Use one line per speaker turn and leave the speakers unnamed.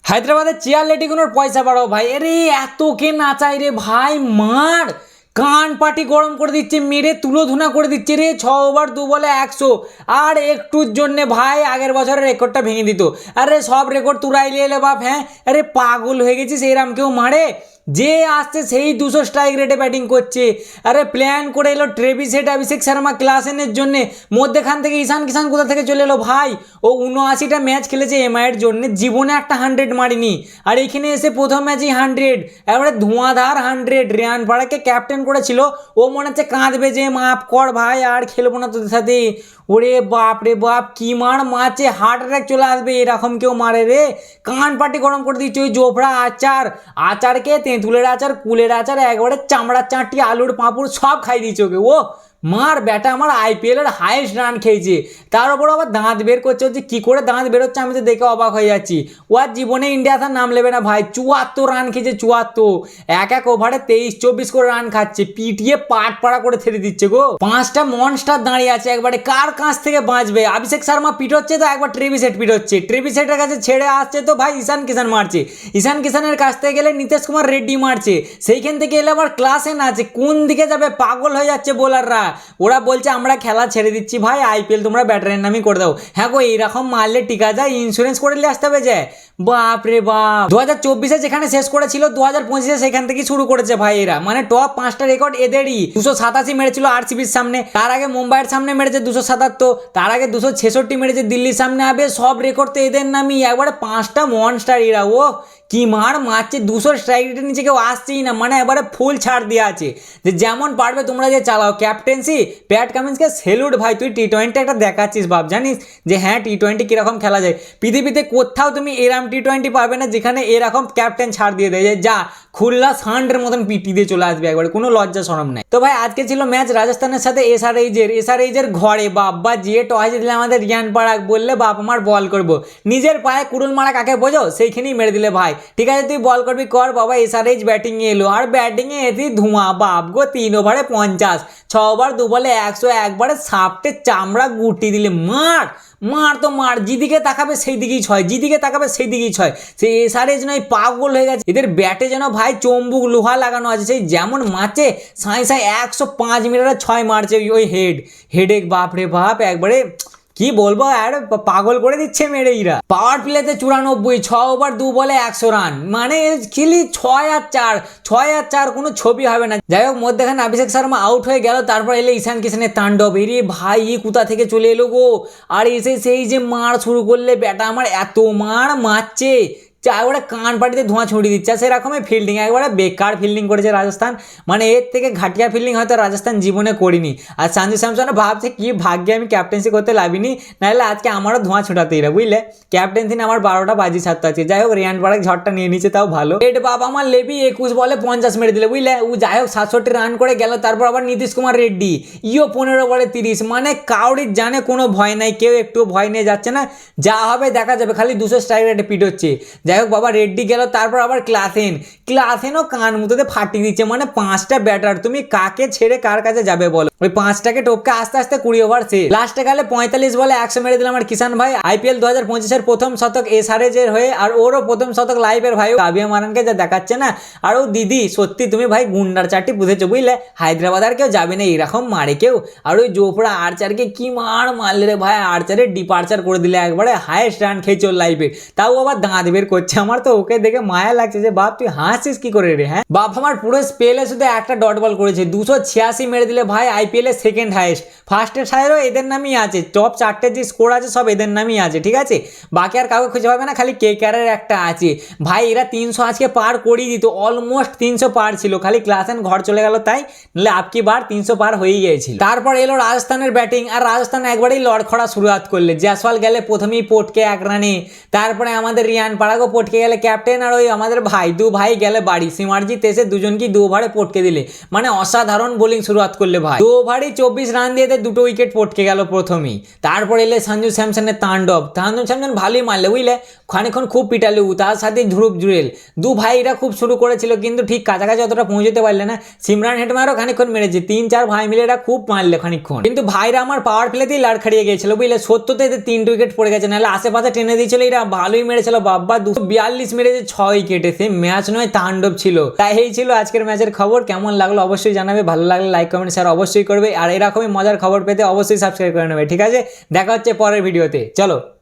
হায়দ্রাবাদের চেয়ার লেটিগুনোর পয়সা বাড়াও ভাই। আরে এত কে নাচাই রে ভাই, মার কান পাটি গরম করে দিচ্ছে, মেরে তুলো ধুনা করে দিচ্ছে রে। 6 ওভার 2 বলে 100, আর একটুর জন্যে ভাই আগের বছরের রেকর্ডটা ভেঙে দিত। আরে সব রেকর্ড তুরাইলে এলে বাপ। হ্যাঁ আরে পাগল হয়ে গেছিস, এরাম কেউ মারে? যে আসছে সেই 200 স্ট্রাইক রেটে ব্যাটিং করছে। আরে প্ল্যান করে এলো ট্রেভিস হেড, অভিষেক শর্মা, ক্লাসেনের জন্যে, মধ্যেখান থেকে ঈশান কিষান কোথা থেকে চলে এলো ভাই। ও 79টা ম্যাচ খেলেছে এমআইয়ের জন্য, জীবনে একটা 100 মারিনি, আর এখানে এসে প্রথম ম্যাচেই 100, এবারে ধোঁয়াধার 100। রিয়ান পাড়াকে ক্যাপ্টেন করেছিল, ও মনে হচ্ছে কাঁদবে যে মাফ কর ভাই আর খেলবো না তোদের সাথে। ওরে বাপ রে বাপ, কি মার মারছে, হার্ট অ্যাটাক চলে আসবে, এরকম কেউ মারে রে। কান পাটি গরম করে দিচ্ছে ওই জোফরা আচারকে, তেঁতুলের আচার, কুলের আচার, একবারে চামড়ার চাঁটি, আলুর পাঁপড় সব খাই দিয়েছে ওকে। ও মার ব্যাটা আমার আইপিএলের হাইয়েস্ট রান খেয়েছে, তার উপর আবার দাঁত বের করছে। হচ্ছে কী করে দাঁত বেরোচ্ছে আমি তো দেখে অবাক হয়ে যাচ্ছি। ও আর জীবনে ইন্ডিয়া তার নাম নেবে না ভাই। 74 রান খেয়েছে, 74। এক ওভারে 23-24 করে রান খাচ্ছে, পিটিয়ে পাট পাড়া করে ছেড়ে দিচ্ছে গো। 5টা মনস্টার দাঁড়িয়ে আছে একবারে, কার কাছ থেকে বাঁচবে? অভিষেক শর্মা পিটোচ্ছে তো একবার ট্রেভিস হেড পিটোচ্ছে, ট্রেভিস হেডের কাছে ছেড়ে আসছে তো ভাই ঈশান কিষান মারছে, ঈশান কিষানের কাছ থেকে গেলে নীতিশ কুমার রেড্ডি মারছে, সেইখান থেকে এলে আবার ক্লাসেন আছে। কোন দিকে যাবে? পাগল হয়ে যাচ্ছে বোলাররা। ওরা বলছে আমরা খেলা ছেড়ে দিচ্ছি ভাই, আইপিএল তোমরা ব্যাটারের নামই করে দাও। হ্যাঁ গো, এইরকম মারলে টিকা যায়? ইন্স্যুরেন্স করে নিয়ে আসতে হবে যে। বাপ রে বাপ, 2024-এ যেখানে শেষ করেছিল 2025-এ সেখান থেকে শুরু করেছে ভাই এরা। মানে টপ 5টা রেকর্ড এদেরই। 287 মেরেছিল আরসিবির সামনে, তার আগে মুম্বাইয়ের সামনে মেরেছে 277, তার আগে 266 মেরেছে দিল্লির সামনে। আবে সব রেকর্ড তো এদের নামই, একবারে 5টা মনস্টার এরা। ও কি মার মারছে, 200 স্ট্রাইক রেটের নিচে কেউ আসছেই না, মানে এবারে ফুল ছাড় দেওয়া আছে যে যেমন পারবে তোমরা যে চালাও। ক্যাপ্টেন্সি প্যাট কামিন্সকে সেলুট ভাই, তুই টি-20 একটা দেখাচ্ছিস বাপ, জানিস যে হ্যাঁ টি-20 কীরকম খেলা যায়। পৃথিবীতে কোথাও তুমি এরকম টি-20 পাবে না যেখানে এরকম ক্যাপ্টেন ছাড় দিয়ে দেয়, যা খুলনা সান্ডের মতন পিটি দিয়ে চলে আসবে একবারে, কোনো লজ্জা শরম নেই। তো ভাই আজকে ছিল ম্যাচ রাজস্থানের সাথে এসআরএইচের ঘরে। বাবা যে টস দিলে আমাদের রিয়ান পারাগ, বললে বাপ আমার বল করবো, নিজের পায়ে কুড়ুল মারা কাকে বোঝো, সেইখানেই মেরে দিলে ভাই। ঠিক আছে তুই বল করবি কর বাবা। এসআরএইচ ব্যাটিংয়ে এলো, আর ব্যাটিংয়ে এসে ধোঁয়া বাপ গো। 3 ওভারে 50, 6 ওভার 2 বলে 100, একবারে সাপটে চামড়া গুটি দিলে। মার মার তো মার, যেদিকে তাকাবে সেই দিকেই ছয়, যেদিকে তাকাবে সেই দিকেই ছয়। সেই এসআরএইচ নয় পাগল হয়ে গেছে, এদের ব্যাটে যেন ভাই চম্বুক লোহা লাগানো আছে। সেই যেমন মারছে সাঁই 105 মিটারে 6 মারছে ওই হেডে। বাপরে বাপ, একবারে কি বলবো, আর পাগল করে দিচ্ছে মেরে এরা। পাওয়ার প্লেতে 94, 6 ওভার 2 বলে 100 রান, মানে খেলি 6 আর 4, কোনো ছবি হবে না। যাই হোক, মধ্যেখানে অভিষেক শর্মা আউট হয়ে গেল, তারপর এলে ঈশান কিষানের তাণ্ডব। এরে ভাই কোথা থেকে চলে এলো গো, আর এসে সেই যে মার শুরু করলে ব্যাটা আমার, এত মার মারছে একবারে কান পাটিতে ধোঁয়া ছড়িয়ে দিচ্ছে। সেরকমই ফিল্ডিং, একবারে বেকার ফিল্ডিং করেছে রাজস্থান, মানে এর থেকে ঘাটিয়া ফিল্ডিং হয়তো রাজস্থান জীবনে করিনি। আর সঞ্জু স্যামসন ভাবছে কি ভাগ্যে আমি ক্যাপ্টেন্সি করতে লাভিনি, নাহলে আজকে আমারও ধোঁয়া ছোটাতে এরা, বুঝলে। ক্যাপ্টেন্সি আমার 12টা বাজি ছাড়তে আছে। যাই হোক, রিয়ান পারাগ ঝড়টা নিয়ে নিচ্ছে, তাও ভালো। এট বাবা আমার লেবি 21 বলে 50 মেরে দিলে, বুঝলে। ও যাই হোক 67 রান করে গেল। তারপর আবার নীতিশ কুমার রেড্ডি 15 বলে 30, মানে কাউরির জানে কোনো ভয় নাই, কেউ একটু ভয় নিয়ে যাচ্ছে না, যা হবে দেখা যাবে, খালি 200 স্ট্রাইক রেটে পিট হচ্ছে। যাই হোক বাবা, রেড্ডি গেল, তারপর আবার ক্লাসেনও কান মুতোতে ফাটিয়ে দিচ্ছে। মানে 5টা ব্যাটার, তুমি কাকে ছেড়ে কার কাছে যাবে বলো? ওই 5টাকে টপকে আস্তে আস্তে 20 ওভার শেষ। লাস্টে গেলে 45 বলে 100 মেরে দিলাম আমার কিষান ভাই। আইপিএল 2025-এর প্রথম শতক এসআরএইচ এর হয়ে, আর ওরও প্রথম শতক লাইভের ভাই। আবিয়া মারানকে যা দেখাচ্ছে না, আর ও দিদি সত্যি তুমি ভাই গুন্ডার চারটি বুঝেছো, বুঝলে। হায়দ্রাবাদ আর কেউ যাবে না, এরকম মারে কেউ। আর ওই জোফরা আর্চারকে কি মারলে রে ভাই, আর্চারের ডিপার্চার করে দিলে, একবারে হাইয়েস্ট রান খেয়েছে ওর লাইফে। তাও আবার দাঁত বের করছে, আমার তো ওকে দেখে মায়া লাগছে যে বাপ তুই হাসিস কি করে রে। হ্যাঁ বাপ আমার পুরো স্পেলে শুধু একটা ডট বল করেছে, 286 মেরে দিলে ভাই। আইপিএল এর সেকেন্ড হাইয়েস্ট, ফার্স্টের সাইডেও এদের নামই আছে, টপ 4টে যে স্কোর আছে সব এদের নামই আছে, ঠিক আছে। বাকি আর কাউকে খুঁজে পাবে না, খালি কেকেআরের একটা আছে ভাই। এরা 300 আজকে পার করিয়ে দিত, অলমোস্ট 300 পার ছিল, খালি ক্লাসেন ঘর চলে গেল তাই, নাহলে আপকি বার 300 পার হয়ে গিয়েছিল। তারপর এলো রাজস্থানের ব্যাটিং, আর রাজস্থান একবারেই লড়খড়া শুরুয়াত করলে। জয়সওয়াল গেলে প্রথমেই পটকে 1 রানে, তারপরে আমাদের রিয়ান পারাগও পটকে গেলে ক্যাপ্টেন, আর ওই আমাদের দু ভাই গেলে বাড়ি। সিমারজিৎ এসে দুজনকে 2 ওভারে পটকে দিলে, মানে অসাধারণ বোলিং শুরুয়াত করলে ভাই। 2 ওভারই 24 রান দিয়ে 2টো উইকেট পটকে গেল প্রথমেই। তারপর এলে সঞ্জু স্যামসনের তাণ্ডব, সঞ্জু স্যামসন ভালোই মারলে, বুঝলে। খানিক্ষণ খুব পিটালে, তার সাথে ধ্রুব জুরেল, 2 ভাই এরা খুব শুরু করেছিল, কিন্তু ঠিক কাছাকাছি অতটা পৌঁছতে পারলে না। সিমরান হেটমায়ারও খানিক্ষণ মেরেছে, 3-4 ভাই মিলে এরা খুব মারলে খানিক্ষণ, কিন্তু ভাইরা আমার পাওয়ার প্লেতেই লাড় খাড়িয়ে গিয়েছিল, বুঝলে। 70তে 3 উইকেট পড়ে গেছে, নাহলে আশেপাশে টেনে দিয়েছিল, এরা ভালোই মেরেছিল বাব্বা। 42 মেরেছে 6 উইকেটে, সে ম্যাচ নয় তাণ্ডব ছিল। তাই এই ছিল আজকের ম্যাচের খবর। কেমন লাগলো অবশ্যই জানাবে, ভালো লাগলে লাইক কমেন্ট শেয়ার অবশ্যই করবে, আর এরকমই মজার খবর পেতে অবশ্যই সাবস্ক্রাইব করে নেবে। ঠিক আছে, দেখা হচ্ছে পরের ভিডিওতে, চলো।